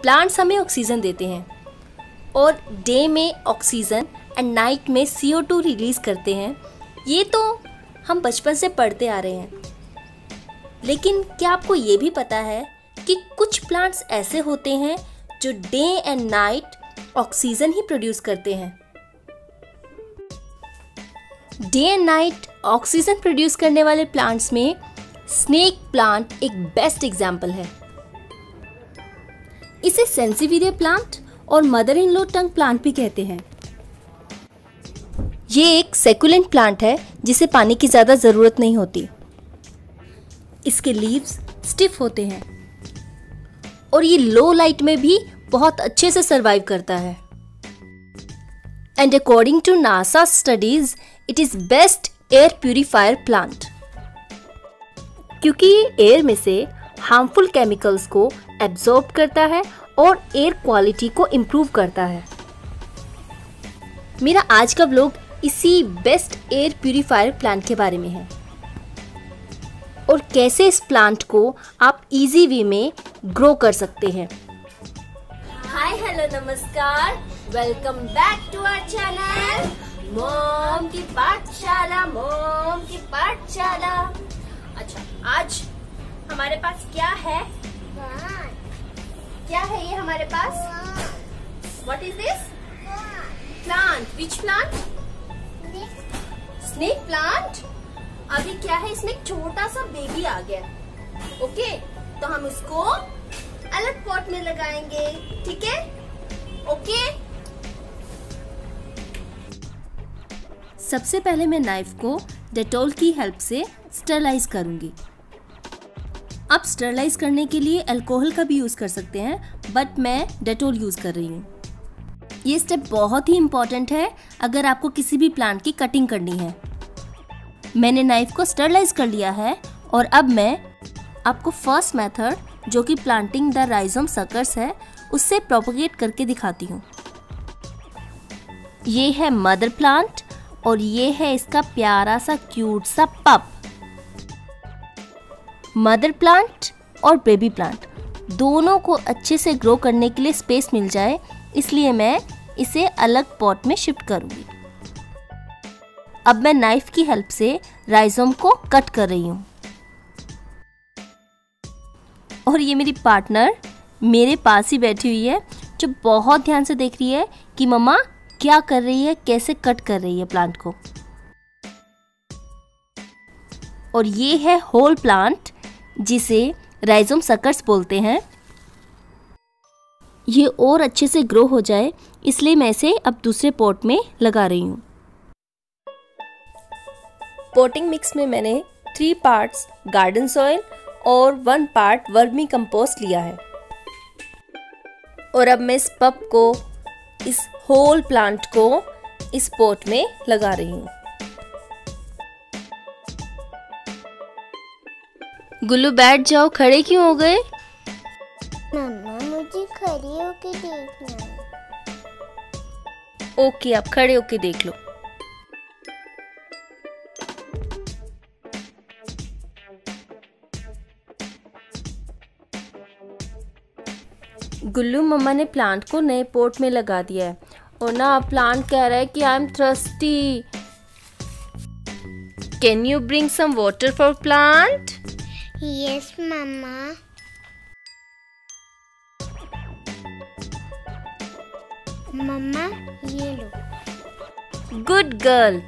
Plants हमें oxygen देते हैं और डे में ऑक्सीजन एंड नाइट में CO2 रिलीज करते हैं। ये तो हम बचपन से पढ़ते आ रहे हैं, लेकिन क्या आपको ये भी पता है कि कुछ प्लांट्स ऐसे होते हैं जो day and night oxygen he produce करते हैं। Day and night oxygen produce करने वाले प्लांट्स में स्नेक प्लांट एक बेस्ट एग्जाम्पल है। इसे सेंसिविरिया प्लांट और mother in law tongue plant भी कहते हैं। ये एक सेकुलेंट प्लांट है जिसे पानी की ज़्यादा ज़रूरत नहीं होती। इसके लीव्स स्टिफ होते हैं और ये लो लाइट में भी बहुत अच्छे से सरवाइव करता है। And according to NASA studies it is best air purifier plant, क्योंकि ये एयर में से हार्मफुल केमिकल्स को एब्जॉर्ब करता है और एयर क्वालिटी को इम्प्रूव करता है। मेरा आज का व्लॉग इसी बेस्ट एयर प्यूरिफायर प्लांट के बारे में है और कैसे इस प्लांट को आप इजी वे में ग्रो कर सकते हैं। हाय हेलो नमस्कार, welcome back to our channel mom की पाठशाला। अच्छा, आज हमारे पास क्या है? क्या है ये हमारे पास? What is this plant? Which plant? Snake plant. अभी क्या है, इसमें एक छोटा सा बेबी आ गया। ओके, तो हम उसको अलग पॉट में लगाएंगे, ठीक है? ओके। सबसे पहले मैं नाइफ को डेटॉल की हेल्प से स्टरलाइज करूंगी। आप स्टरलाइज करने के लिए अल्कोहल का भी यूज कर सकते हैं, बट मैं डेटॉल यूज कर रही हूँ। ये स्टेप बहुत ही इम्पोर्टेंट है अगर आपको किसी भी प्लांट की कटिंग करनी है। मैंने नाइफ को स्टरलाइज कर लिया है और अब मैं आपको फर्स्ट मेथड, जो कि प्लांटिंग द राइजोम सकर्स है, उससे प्रोपगेट करके दिखाती हूँ। ये है मदर प्लांट और ये है इसका प्यारा सा क्यूट सा पप। मदर प्लांट और बेबी प्लांट दोनों को अच्छे से ग्रो करने के लिए स्पेस मिल जाए, इसलिए मैं इसे अलग पॉट में शिफ्ट करूंगी। अब मैं नाइफ की हेल्प से राइजोम को कट कर रही हूँ और ये मेरी पार्टनर मेरे पास ही बैठी हुई है, जो बहुत ध्यान से देख रही है कि मम्मा क्या कर रही है, कैसे कट कर रही है प्लांट को। और ये है होल प्लांट, जिसे राइजोम सकर्स बोलते हैं। ये और अच्छे से ग्रो हो जाए, इसलिए मैं इसे अब दूसरे पॉट में लगा रही हूँ। पॉटिंग मिक्स में मैंने 3 पार्ट्स गार्डन सॉइल और 1 पार्ट वर्मी कंपोस्ट लिया है और अब मैं इस पप को, इस होल प्लांट को इस पॉट में लगा रही हूँ। गुल्लू बैठ जाओ, खड़े क्यों हो गए? मम्मा मुझे खड़ी होके देखना है। ओके, आप खड़े होके देख लो। गुल्लू, मम्मा ने प्लांट को नए पॉट में लगा दिया है और ना प्लांट कह रहा है कि I am thirsty. Can you bring some water for plant? Yes मम्मा। मम्मा ये लो। Good girl.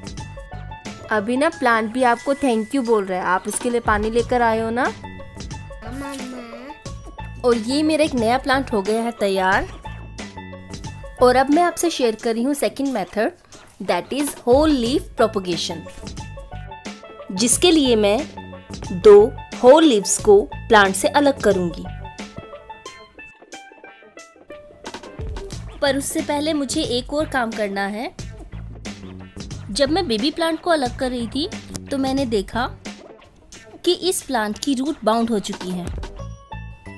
अभी ना प्लांट भी आपको थैंक यू बोल रहा है, आप उसके लिए पानी लेकर आए हो ना। मम्मा। और ये मेरा एक नया प्लांट हो गया है तैयार। और अब मैं आपसे शेयर कर रही हूँ second method, that is whole leaf propagation, जिसके लिए मैं 2 होल लीव्स को प्लांट से अलग करूंगी। पर उससे पहले मुझे एक और काम करना है। जब मैं बेबी प्लांट को अलग कर रही थी तो मैंने देखा कि इस प्लांट की रूट बाउंड हो चुकी है।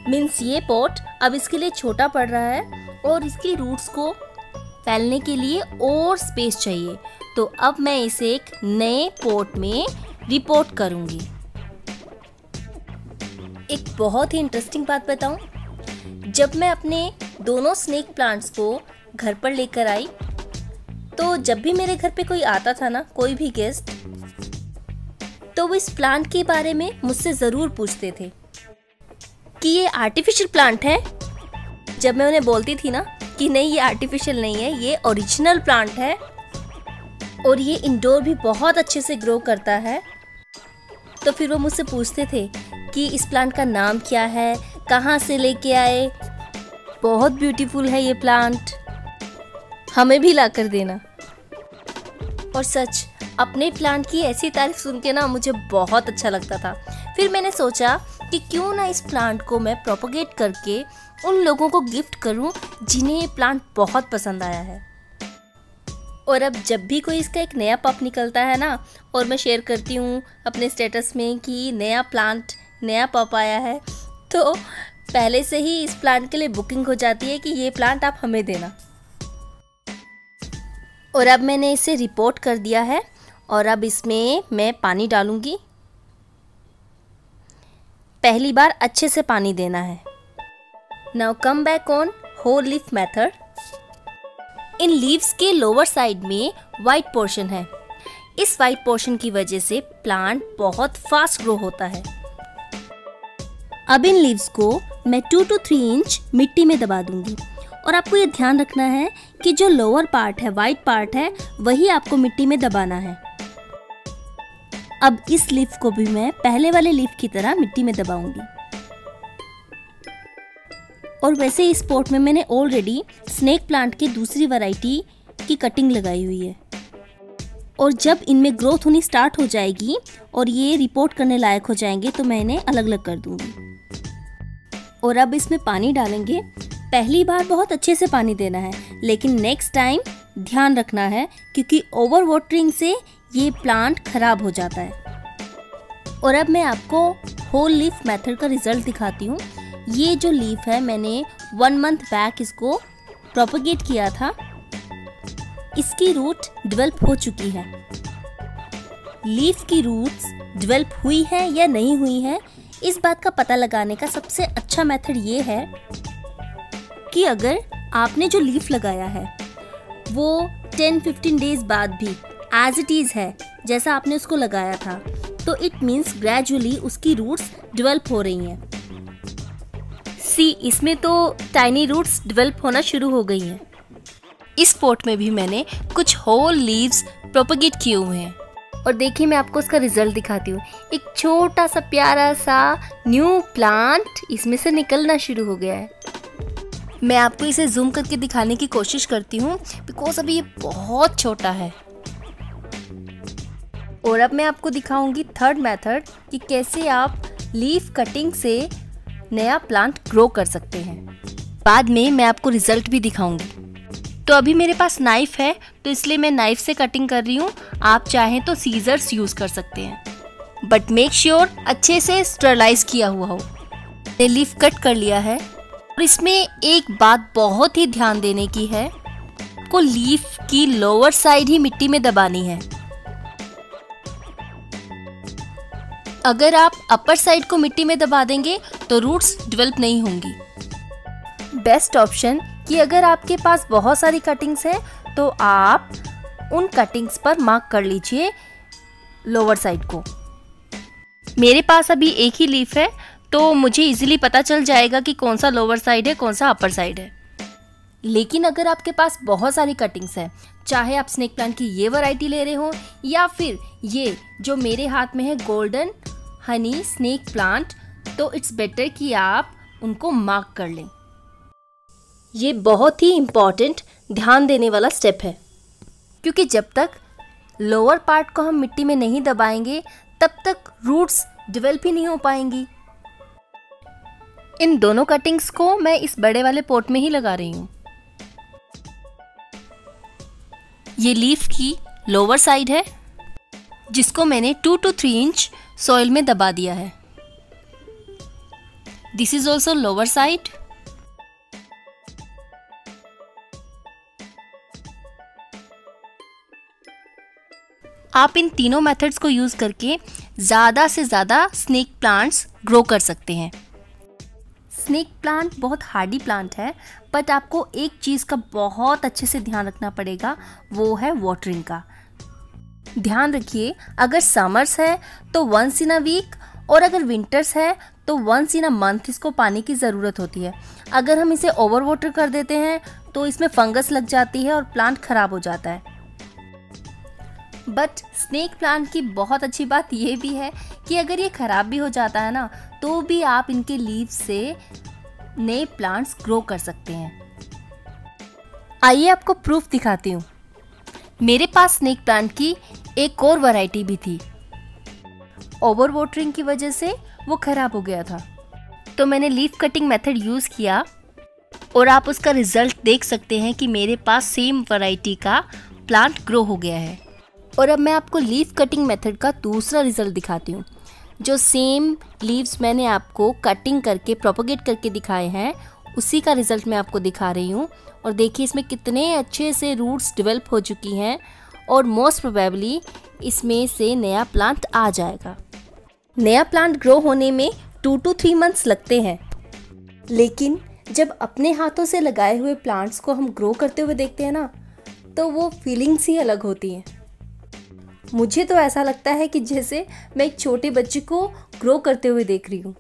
मीन्स ये पॉट अब इसके लिए छोटा पड़ रहा है और इसकी रूट्स को फैलने के लिए और स्पेस चाहिए। तो अब मैं इसे एक नए पॉट में रिपोर्ट करूंगी। एक बहुत ही इंटरेस्टिंग बात बताऊं, जब मैं अपने दोनों स्नेक प्लांट्स को घर पर लेकर आई। तो जब भी मेरे घर पे कोई आता था ना, कोई भी गेस्ट, तो वो इस प्लांट के बारे में मुझसे ज़रूर पूछते थे कि ये आर्टिफिशियल प्लांट है। जब मैं उन्हें बोलती थी ना कि नहीं, ये आर्टिफिशियल नहीं है, ये ओरिजिनल प्लांट है और ये इंडोर भी बहुत अच्छे से ग्रो करता है, तो फिर वो मुझसे पूछते थे कि इस प्लांट का नाम क्या है, कहाँ से लेके आए, बहुत ब्यूटीफुल है ये प्लांट, हमें भी ला कर देना। और सच, अपने प्लांट की ऐसी तारीफ सुन के ना मुझे बहुत अच्छा लगता था। फिर मैंने सोचा कि क्यों ना इस प्लांट को मैं प्रोपगेट करके उन लोगों को गिफ्ट करूं जिन्हें ये प्लांट बहुत पसंद आया है। और अब जब भी कोई इसका एक नया पॉप निकलता है ना, और मैं शेयर करती हूँ अपने स्टेटस में कि नया प्लांट, नया पॉप आया है, तो पहले से ही इस प्लांट के लिए बुकिंग हो जाती है कि ये प्लांट आप हमें देना। और अब मैंने इसे रिपोर्ट कर दिया है और अब इसमें मैं पानी डालूंगी। पहली बार अच्छे से पानी देना है। Now come back on whole leaf method. इन लीव्स के लोअर साइड में वाइट पोर्शन है। इस वाइट पोर्शन की वजह से प्लांट बहुत फास्ट ग्रो होता है। अब इन लीव्स को मैं 2 to 3 इंच मिट्टी में दबा दूंगी। और आपको ये ध्यान रखना है कि जो लोअर पार्ट है, वाइट पार्ट है, वही आपको मिट्टी में दबाना है। अब इस लीफ को भी मैं पहले वाले लीफ की तरह मिट्टी में दबाऊंगी। और वैसे इस पॉट में मैंने ऑलरेडी स्नेक प्लांट की दूसरी वैरायटी की कटिंग लगाई हुई है। और जब इनमें ग्रोथ होनी स्टार्ट हो जाएगी और ये रिपोर्ट करने लायक हो जाएंगे तो मैं इन्हें अलग अलग कर दूंगी। और अब इसमें पानी डालेंगे। पहली बार बहुत अच्छे से पानी देना है, लेकिन नेक्स्ट टाइम ध्यान रखना है क्योंकि ओवर वाटरिंग से ये प्लांट खराब हो जाता है। और अब मैं आपको होल लीफ मेथड का रिजल्ट दिखाती हूँ। ये जो लीफ है, मैंने 1 मंथ बैक इसको प्रोपगेट किया था। इसकी रूट डेवलप हो चुकी है। लीफ की रूट्स डेवलप हुई है या नहीं हुई है, इस बात का पता लगाने का सबसे अच्छा मेथड ये है कि अगर आपने जो लीफ लगाया है वो 10-15 डेज बाद भी एज इट इज है जैसा आपने उसको लगाया था, तो इट मीन्स ग्रेजुअली उसकी रूट्स डेवलप हो रही हैं। सी, इसमें तो टाइनी रूट्स डेवलप होना शुरू हो गई हैं। इस पॉट में भी मैंने कुछ होल लीव्स प्रोपगेट किए हुए हैं। और देखिए, मैं आपको उसका रिजल्ट दिखाती हूँ। एक छोटा सा प्यारा सा न्यू प्लांट इसमें से निकलना शुरू हो गया है। मैं आपको इसे जूम करके दिखाने की कोशिश करती हूँ बिकॉज अभी ये बहुत छोटा है। और अब मैं आपको दिखाऊंगी थर्ड मेथड कि कैसे आप लीफ कटिंग से नया प्लांट ग्रो कर सकते हैं। बाद में मैं आपको रिजल्ट भी दिखाऊंगी। तो अभी मेरे पास नाइफ है तो इसलिए मैं नाइफ से कटिंग कर रही हूँ। आप चाहें तो सीजर्स यूज कर सकते हैं, बट मेक श्योर अच्छे से स्टरलाइज किया हुआ हो। मैंने लीफ कट कर लिया है। और इसमें एक बात बहुत ही ध्यान देने की है, को लीफ की लोअर साइड ही मिट्टी में दबानी है। अगर आप अपर साइड को मिट्टी में दबा देंगे तो रूट्स डेवलप नहीं होंगी। बेस्ट ऑप्शन कि अगर आपके पास बहुत सारी कटिंग्स हैं तो आप उन कटिंग्स पर मार्क कर लीजिए लोअर साइड को। मेरे पास अभी एक ही लीफ है तो मुझे इजीली पता चल जाएगा कि कौन सा लोअर साइड है, कौन सा अपर साइड है। लेकिन अगर आपके पास बहुत सारी कटिंग्स हैं, चाहे आप स्नेक प्लांट की ये वैरायटी ले रहे हो या फिर ये जो मेरे हाथ में है गोल्डन हनी स्नेक प्लांट, तो इट्स बेटर कि आप उनको मार्क कर लें। ये बहुत ही इम्पॉर्टेंट ध्यान देने वाला स्टेप है, क्योंकि जब तक लोअर पार्ट को हम मिट्टी में नहीं दबाएंगे तब तक रूट्स डेवलप ही नहीं हो पाएंगी। इन दोनों कटिंग्स को मैं इस बड़े वाले पॉट में ही लगा रही हूँ। ये लीफ की लोअर साइड है जिसको मैंने 2 to 3 इंच सॉइल में दबा दिया है। This is also lower side. आप इन तीनों मेथड्स को यूज करके ज़्यादा से ज़्यादा स्नेक प्लांट्स ग्रो कर सकते हैं। स्नेक प्लांट बहुत हार्डी प्लांट है, बट आपको एक चीज़ का बहुत अच्छे से ध्यान रखना पड़ेगा, वो है वाटरिंग का। ध्यान रखिए, अगर समर्स है तो वंस इन अ वीक, और अगर विंटर्स है तो वंस इन अ मंथ इसको पानी की ज़रूरत होती है। अगर हम इसे ओवर वाटर कर देते हैं तो इसमें फंगस लग जाती है और प्लांट खराब हो जाता है। बट स्नेक प्लांट की बहुत अच्छी बात ये भी है कि अगर ये ख़राब भी हो जाता है ना, तो भी आप इनके लीव्स से नए प्लांट्स ग्रो कर सकते हैं। आइए आपको प्रूफ दिखाती हूँ। मेरे पास स्नेक प्लांट की एक और वैरायटी भी थी। ओवर वाटरिंग की वजह से वो ख़राब हो गया था, तो मैंने लीफ कटिंग मेथड यूज़ किया और आप उसका रिज़ल्ट देख सकते हैं कि मेरे पास सेम वैरायटी का प्लांट ग्रो हो गया है। और अब मैं आपको लीफ कटिंग मेथड का दूसरा रिज़ल्ट दिखाती हूँ। जो सेम लीव्स मैंने आपको कटिंग करके प्रोपोगेट करके दिखाए हैं, उसी का रिज़ल्ट मैं आपको दिखा रही हूँ। और देखिए इसमें कितने अच्छे से रूट्स डेवलप हो चुकी हैं, और मोस्ट प्रोबेबली इसमें से नया प्लांट आ जाएगा। नया प्लांट ग्रो होने में 2 to 3 मंथ्स लगते हैं, लेकिन जब अपने हाथों से लगाए हुए प्लांट्स को हम ग्रो करते हुए देखते हैं ना, तो वो फीलिंग्स ही अलग होती हैं। मुझे तो ऐसा लगता है कि जैसे मैं एक छोटे बच्चे को ग्रो करते हुए देख रही हूँ।